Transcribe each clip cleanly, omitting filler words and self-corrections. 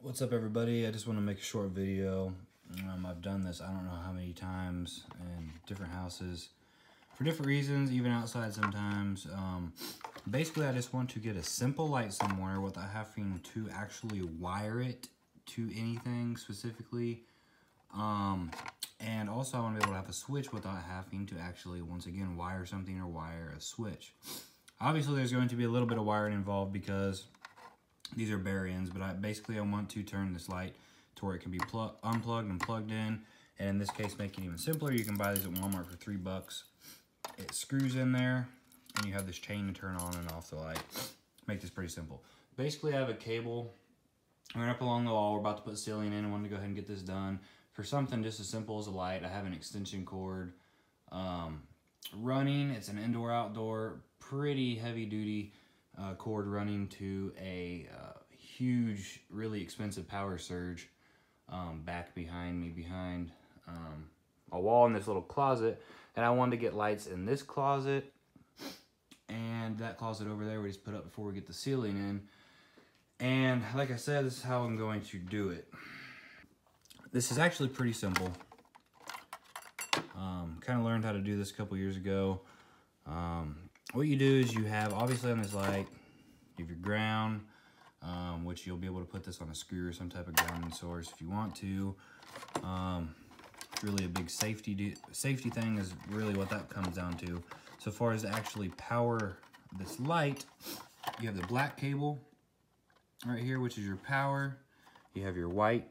What's up, everybody? I just want to make a short video. I've done this I don't know how many times in different houses for different reasons, even outside sometimes. Basically, I just want to get a simple light somewhere without having to actually wire it to anything specifically. And also I want to be able to have a switch without having to actually, once again, wire something or wire a switch. Obviously, there's going to be a little bit of wiring involved because these are bare ends, but I want to turn this light to where it can be unplugged and plugged in. And in this case, make it even simpler. You can buy these at Walmart for $3. It screws in there, and you have this chain to turn on and off the light. Make this pretty simple. Basically, I have a cable right up along the wall. We're about to put ceiling in. I wanted to go ahead and get this done. For something just as simple as a light, I have an extension cord running. It's an indoor-outdoor, pretty heavy-duty cord running to a huge, really expensive power surge back behind me, behind a wall in this little closet. And I wanted to get lights in this closet and that closet over there we just put up before we get the ceiling in. And like I said, this is how I'm going to do it. This is actually pretty simple. Kind of learned how to do this a couple years ago. What you do is you have, obviously on this light, you have your ground, which you'll be able to put this on a screw or some type of grounding source if you want to. It's really a big safety thing is really what that comes down to. So far as to actually power this light, you have the black cable right here, which is your power. You have your white,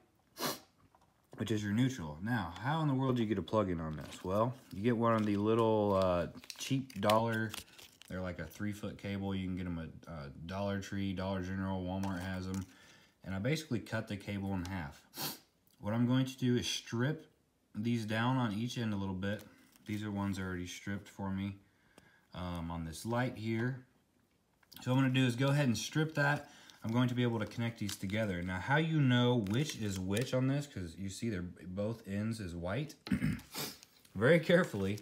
which is your neutral. Now, how in the world do you get a plug-in on this? Well, you get one of the little cheap dollar, they're like a 3-foot cable. You can get them at Dollar Tree, Dollar General, Walmart has them. And I basically cut the cable in half. What I'm going to do is strip these down on each end a little bit. These are ones already stripped for me on this light here. So what I'm going to do is go ahead and strip that. I'm going to be able to connect these together. Now, how you know which is which on this, because you see they're both ends is white. Very carefully,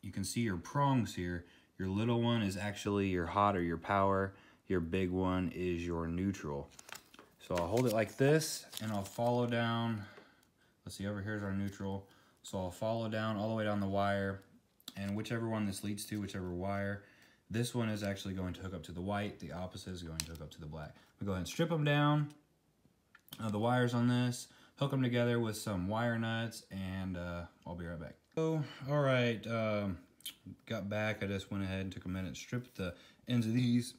you can see your prongs here. Your little one is actually your hot or your power. Your big one is your neutral. So I'll hold it like this, and I'll follow down. Let's see, over here is our neutral. So I'll follow down all the way down the wire, and whichever one this leads to, whichever wire, this one is actually going to hook up to the white. The opposite is going to hook up to the black. We'll go ahead and strip them down, the wires on this, hook them together with some wire nuts, and I'll be right back. So, all right, got back. I just went ahead and took a minute, stripped the ends of these.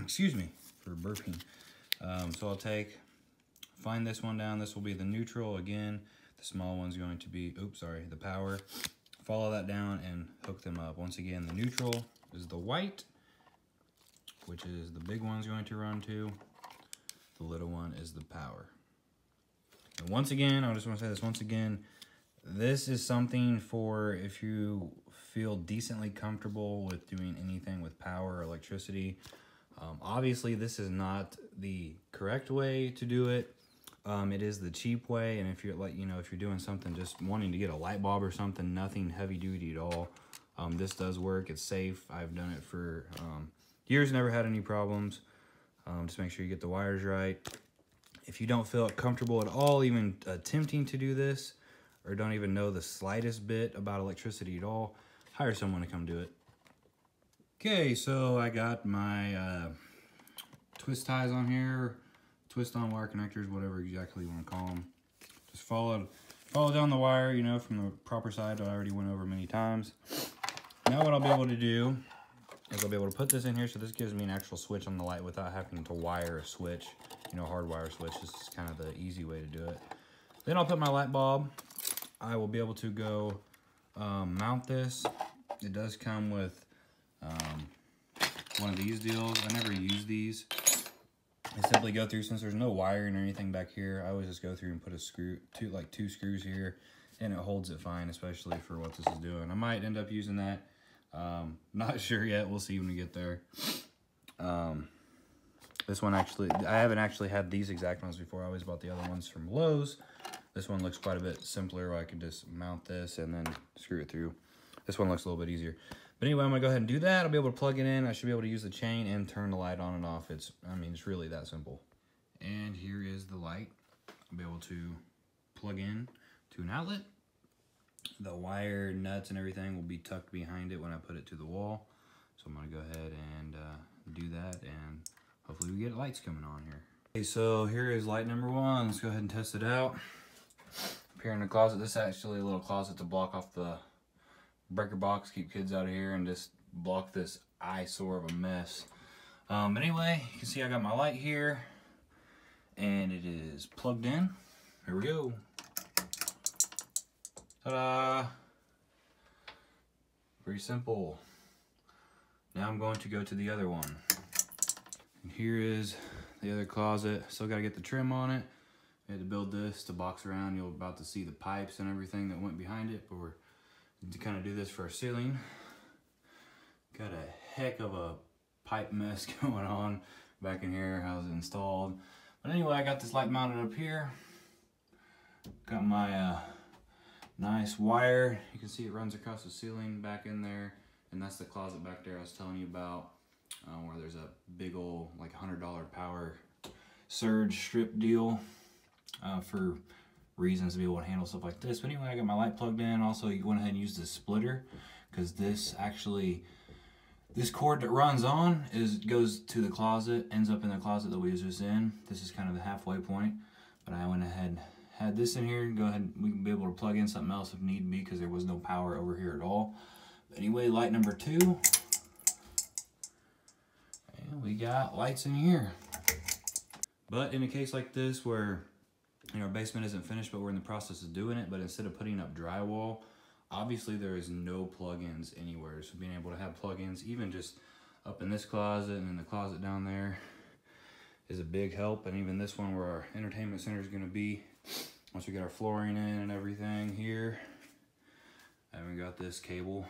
Excuse me for burping. So I'll find this one down. This will be the neutral again. The small one's going to be, the power. Follow that down and hook them up. Once again, the neutral is the white, which is the big one's going to run to. The little one is the power. And once again, I just want to say this once again, this is something for if you feel decently comfortable with doing anything with power or electricity. Obviously, this is not the correct way to do it. It is the cheap way, and if you're if you're doing something just wanting to get a light bulb or something, nothing heavy duty at all. This does work. It's safe. I've done it for years, never had any problems. Just make sure you get the wires right. If you don't feel comfortable at all even attempting to do this, or don't even know the slightest bit about electricity at all, hire someone to come do it. Okay, so I got my twist ties on here, twist-on wire connectors, whatever exactly you want to call them. Just follow down the wire, from the proper side that I already went over many times. Now what I'll be able to do is I'll be able to put this in here, so this gives me an actual switch on the light without having to wire a switch, hardwire switch. This is kind of the easy way to do it. Then I'll put my light bulb. I will be able to go mount this. It does come with one of these deals. I never use these. I simply go through, since there's no wiring or anything back here, I always just go through and put a screw, two screws here, and it holds it fine, especially for what this is doing. I might end up using that. Not sure yet. We'll see when we get there. This one actually, I haven't actually had these exact ones before. I always bought the other ones from Lowe's. This one looks quite a bit simpler, where I can just mount this and then screw it through. This one looks a little bit easier. But anyway, I'm gonna go ahead and do that. I'll be able to plug it in. I should be able to use the chain and turn the light on and off. It's really that simple. And here is the light. I'll be able to plug in to an outlet. The wire, nuts, and everything will be tucked behind it when I put it to the wall. So I'm gonna go ahead and do that, and hopefully we get lights coming on here. Okay, so here is light number one. Let's go ahead and test it out. Up here in the closet, this is actually a little closet to block off the breaker box, keep kids out of here, and just block this eyesore of a mess. Anyway, you can see I got my light here, and it is plugged in. Here we go. Ta-da! Pretty simple. Now I'm going to go to the other one. And here is the other closet. Still gotta get the trim on it. I had to build this to box around. You're about to see the pipes and everything that went behind it, but we're to kind of do this for our ceiling. Got a heck of a pipe mess going on back in here, how it's installed. But anyway, I got this light mounted up here. Got my nice wire. You can see it runs across the ceiling back in there, and that's the closet back there I was telling you about, where there's a big old like $100 power surge strip deal for reasons to be able to handle stuff like this. But anyway, I got my light plugged in. Also, you went ahead and used the splitter, because this cord that runs on goes to the closet, ends up in the closet that we was just in. This is kind of the halfway point, but I went ahead, had this in here. Go ahead, we can be able to plug in something else if need be, because there was no power over here at all. But anyway, light number two, and we got lights in here. But in a case like this where our basement isn't finished, but we're in the process of doing it, but instead of putting up drywall, obviously there is no plugins anywhere. So being able to have plugins even just up in this closet and in the closet down there is a big help. And even this one where our entertainment center is going to be, once we get our flooring in and everything here, I haven't got this cable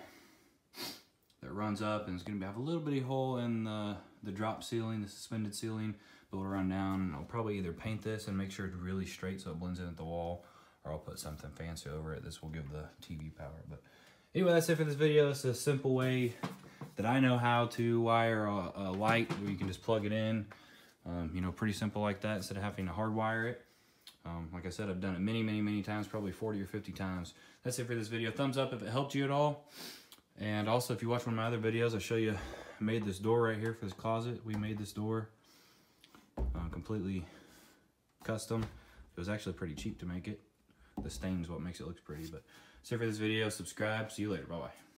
that runs up, and it's going to have a little bitty hole in the drop ceiling, the suspended ceiling, but it'll run down, and I'll probably either paint this and make sure it's really straight so it blends in at the wall, or I'll put something fancy over it. This will give the TV power. But anyway, that's it for this video. It's a simple way that I know how to wire a light where you can just plug it in. You know, pretty simple like that instead of having to hardwire it. Like I said, I've done it many times, probably 40 or 50 times. That's it for this video. Thumbs up if it helped you at all. And also, if you watch one of my other videos, I'll show you, I made this door right here for this closet. We made this door completely custom. It was actually pretty cheap to make it. The stain is what makes it look pretty. But that's it for this video. Subscribe. See you later. Bye-bye.